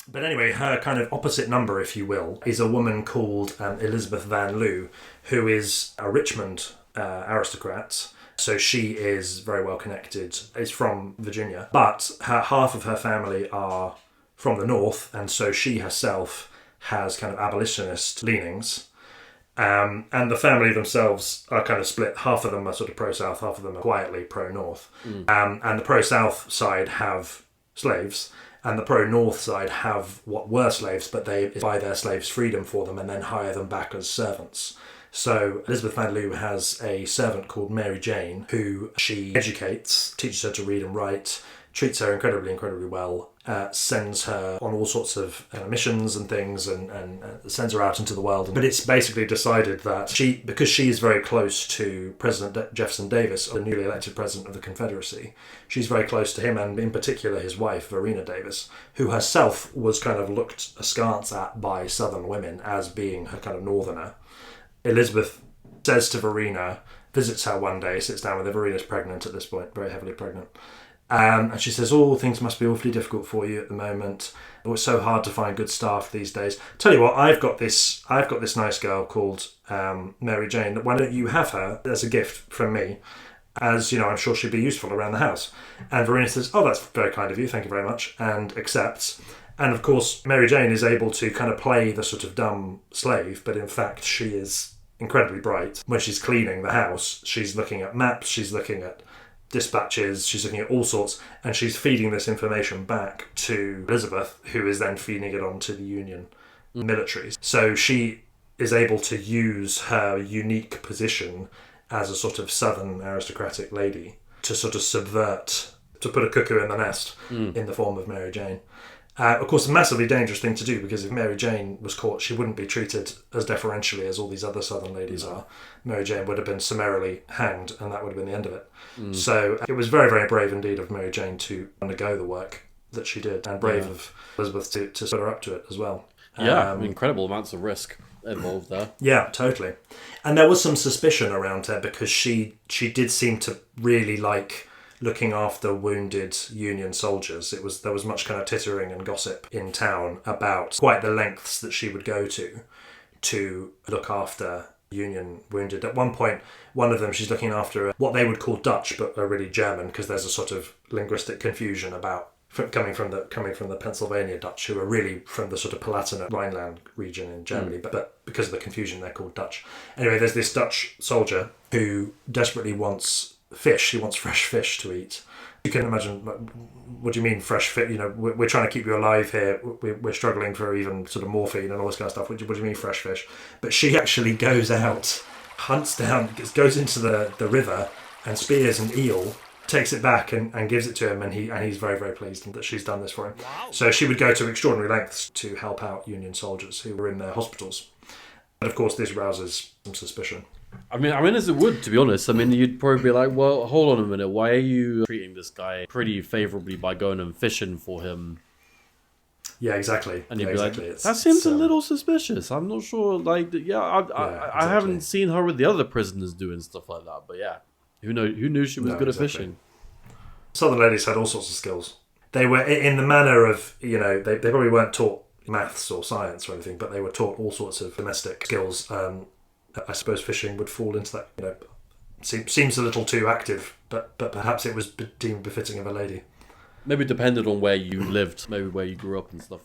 But anyway, her kind of opposite number, if you will, is a woman called Elizabeth Van Loo, who is a Richmond aristocrat. So she is very well connected, is from Virginia, but half of her family are from the north, and so she herself has kind of abolitionist leanings. And the family themselves are kind of split. Half of them are sort of pro-South, half of them are quietly pro-North. And the pro-South side have slaves, and the pro-North side have what were slaves, but they buy their slaves freedom for them and then hire them back as servants. So Elizabeth Van Loo has a servant called Mary Jane, who she educates, teaches her to read and write, treats her incredibly, incredibly well, sends her on all sorts of missions and things, and sends her out into the world. But it's basically decided that because she is very close to President Jefferson Davis, the newly elected president of the Confederacy, she's very close to him, and in particular his wife, Verena Davis, who herself was kind of looked askance at by Southern women as being her kind of northerner. Elizabeth says to Verena, visits her one day, sits down with her. Verena's pregnant at this point, very heavily pregnant. And she says, things must be awfully difficult for you at the moment. It's so hard to find good staff these days. Tell you what, I've got this nice girl called Mary Jane. Why don't you have her as a gift from me? As, I'm sure she'd be useful around the house. And Verena says, that's very kind of you, thank you very much, and accepts. And of course, Mary Jane is able to kind of play the sort of dumb slave, but in fact she is incredibly bright. When she's cleaning the house, she's looking at maps, she's looking at dispatches, she's looking at all sorts, and she's feeding this information back to Elizabeth, who is then feeding it on to the Union militaries. So she is able to use her unique position as a sort of Southern aristocratic lady to sort of subvert, to put a cuckoo in the nest in the form of Mary Jane. Of course, a massively dangerous thing to do, because if Mary Jane was caught, she wouldn't be treated as deferentially as all these other Southern ladies are. Mary Jane would have been summarily hanged, and that would have been the end of it. So it was very, very brave indeed of Mary Jane to undergo the work that she did, and brave of Elizabeth to put her up to it as well. Incredible amounts of risk involved there. Yeah, totally. And there was some suspicion around her, because she did seem to really like looking after wounded Union soldiers. There was much kind of tittering and gossip in town about quite the lengths that she would go to look after Union wounded. At one point, one of them, she's looking after what they would call Dutch, but are really German, because there's a sort of linguistic confusion about coming from the Pennsylvania Dutch, who are really from the sort of Palatinate Rhineland region in Germany, but because of the confusion, they're called Dutch. Anyway, there's this Dutch soldier who desperately wants fish. He wants fresh fish to eat. You can imagine, what do you mean fresh fish? We're trying to keep you alive here. We're struggling for even sort of morphine and all this kind of stuff. What do you mean fresh fish? But she actually goes out, hunts down, goes into the river and spears an eel, takes it back and gives it to him, and he's very, very pleased that she's done this for him. Wow. So she would go to extraordinary lengths to help out Union soldiers who were in their hospitals. But of course, this rouses some suspicion. I mean, as it would, to be honest. I mean, you'd probably be like, well, hold on a minute. Why are you treating this guy pretty favourably by going and fishing for him? Yeah, exactly. And you'd be exactly. like, that seems a little suspicious. I'm not sure. Like, I haven't seen her with the other prisoners doing stuff like that. But yeah, who knew she was good at fishing? Southern ladies had all sorts of skills. They were in the manner of, they probably weren't taught maths or science or anything, but they were taught all sorts of domestic skills. I suppose fishing would fall into that. Seems a little too active, but perhaps it was deemed befitting of a lady. Maybe it depended on where you lived, maybe where you grew up and stuff.